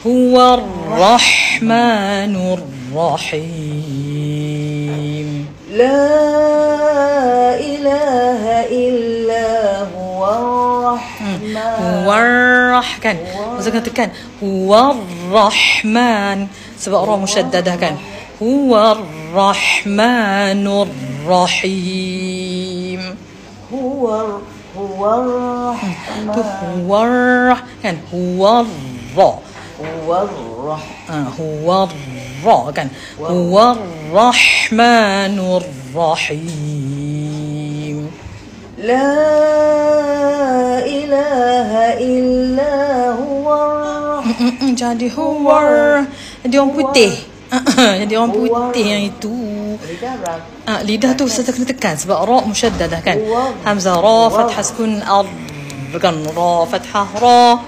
هو الرحمن الرحيم لا إله إلا هو الرحمن kan masa kena tekan Rahman sebab ra musyaddadah kan Rahmanur Rahim هو الرحمن kan ra هو الرحمن kan Rahmanur Rahim لا إله إلا هو الرحمن jadi jadi orang putih jadi orang putih yang itu lidah tu saya kena tekan sebab ra musyaddadah kan hamzah ra fathah sukun kan ra fathah ra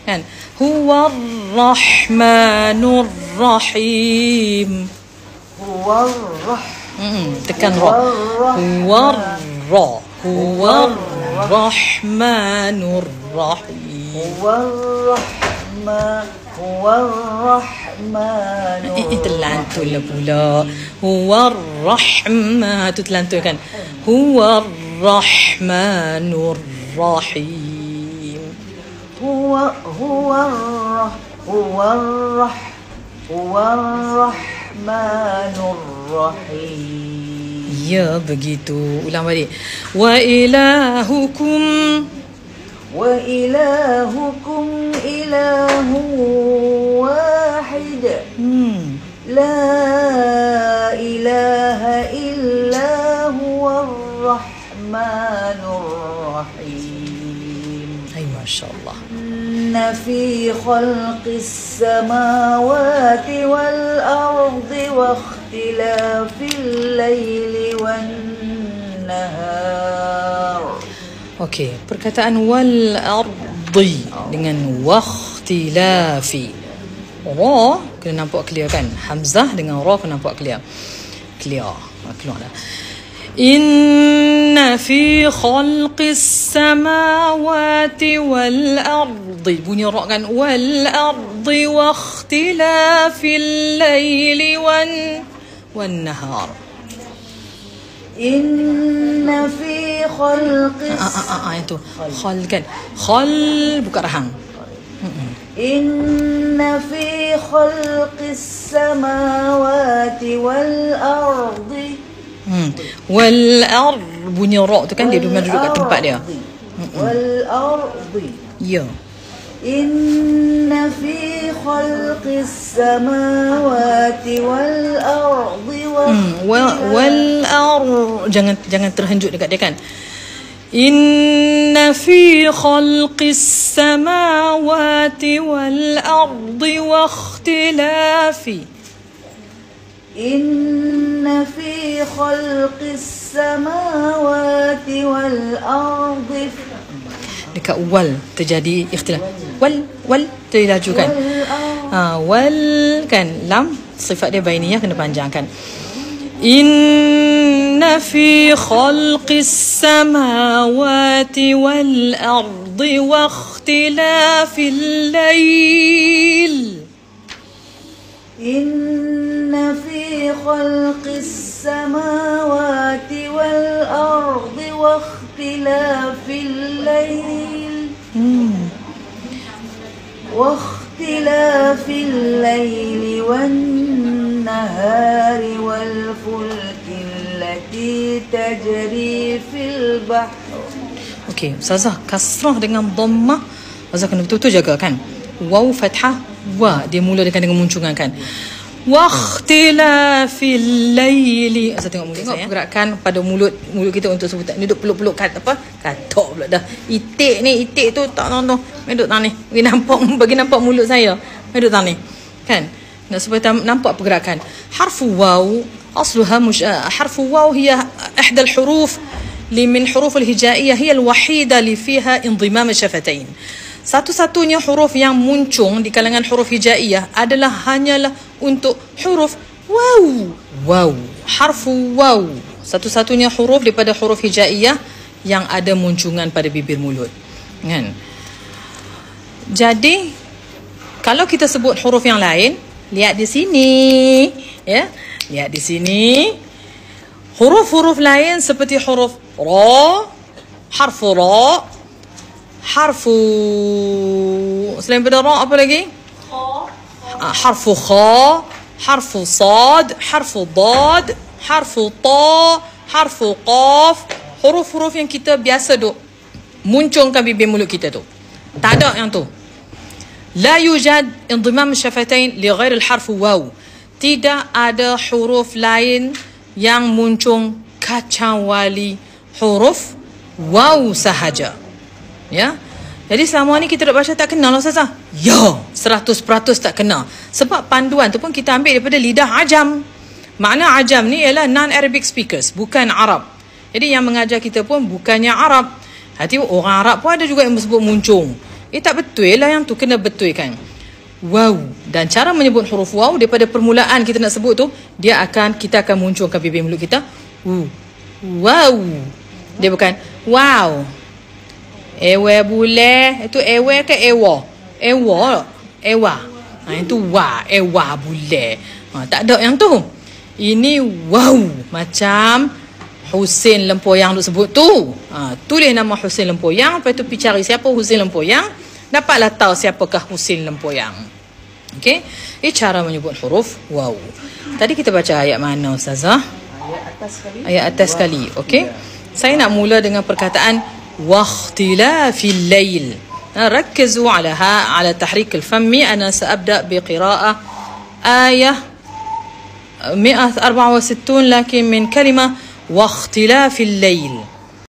kan huwa ar-rahmanur rahim هو الرحمن tekan ra huwa ar-rahmanur rahim هو الرحمن terlantul lah pula huwa ar-rahman tu terlantul kan huwa ar-rahmanur rahim هو الرحمن الرحيم ya begitu ulang balik wa ilahukum وإلهكم إله واحد لا إله إلا هو الرحمن الرحيم ay masyaallah إن في خلق السماوات والأرض واختلاف الليل والنهار okey perkataan wal ardi dengan wakhtilafi ra kena nampak clear kan hamzah dengan ra kena nampak clear keluar dah inna fi khalqis samawati wal ardi bunyi ra kan wal ardi wakhtilafil laili wan nahar إن في خلق itu khal kan khal buka rahang إن في خلق السماوات والأرض wal ard bunyi ra tu kan dia duduk kat tempat dia والأرض ya إن في خلق السماوات والأرض wal ard jangan terhenjuk dekat dia kan inna fi khalqis samawati wal ardi wa ikhtilafi إن في خلق السماوات والأرض dekat wal terjadi ikhtilaf wal terlajukan wal kan lam sifat dia bainiyah kena panjangkan inna fi khalqis samawati wal ardi wa ikhtilafil lail إن في خلق السماوات والأرض واختلاف الليل والنهار والفلك التي تجري في البحر. Okey, Ustazah, kasrah dengan dhammah Ustazah kena betul-betul jaga kan. Waw fathah wa dia mula dengan muncungan kan. Wakhtilafil laili. Saya tengok mulut saya. Pergerakan pada mulut kita untuk sebutan. Ni duk peluk-peluk katok pula dah. Itik tu tak tahu. Duk tang ni. Bagi nampak mulut saya. Duk tang ni. Kan? Nak supaya nampak pergerakan. Harfu waw asluha harfu waw hiya ihda al-huruf من حروف الهجائية هي الوحيدة اللي فيها انضمام الشفتين. Satu-satunya huruf yang muncung di kalangan huruf hijaiyah adalah hanyalah untuk huruf waw. Harfu waw. Satu-satunya huruf daripada huruf hijaiyah yang ada muncungan pada bibir mulut. Kan? Jadi Kalau kita sebut huruf yang lain, lihat di sini, ya. Lihat di sini. Huruf-huruf lain seperti huruf ra, harfu ra, harfu selain pada ra apa lagi? Harfu kha, harfu sad, harfu dad, harfu ta, harfu qaf. Huruf-huruf yang kita biasa duk muncungkan bibir mulut kita tu. Tak ada yang tu. La yujad indimam syafatain li ghair al-harf waw. Tidak ada huruf lain yang muncung kecuali huruf waw sahaja. Ya. Jadi selama ni kita dah baca tak kenal Ustazah. Ya, 100% tak kenal. Sebab panduan tu pun kita ambil daripada lidah ajam. Makna ajam ni ialah non-Arabic speakers, bukan Arab. Jadi yang mengajar kita pun bukannya Arab. Hati orang Arab pun ada juga yang sebut muncung. Tak betul lah, yang tu kena betulkan. Wow. Dan cara menyebut huruf wow daripada permulaan kita nak sebut tu, kita akan munculkan bibir mulut kita. Wow. Dia bukan wow. Ewe boleh. Itu ewe ke ewa? Ewa. Itu wa. Ewa boleh. Tak ada yang tu. Ini wow. Macam Husin Lempoyang duk sebut tu. Tulis nama Husin Lempoyang, lepas tu pergi cari siapa Husin Lempoyang, dapatlah tahu siapakah Husin Lempoyang. Okey? Ini cara menyebut huruf waw. Tadi kita baca ayat mana Ustazah? Ayat atas sekali. Ayat atas sekali. Okey? Saya nak mula dengan perkataan wakhtilafil lail. ركزوا على تحريك الفم. أنا سأبدأ بقراءة آية 164 لكن من كلمة واختلاف الليل.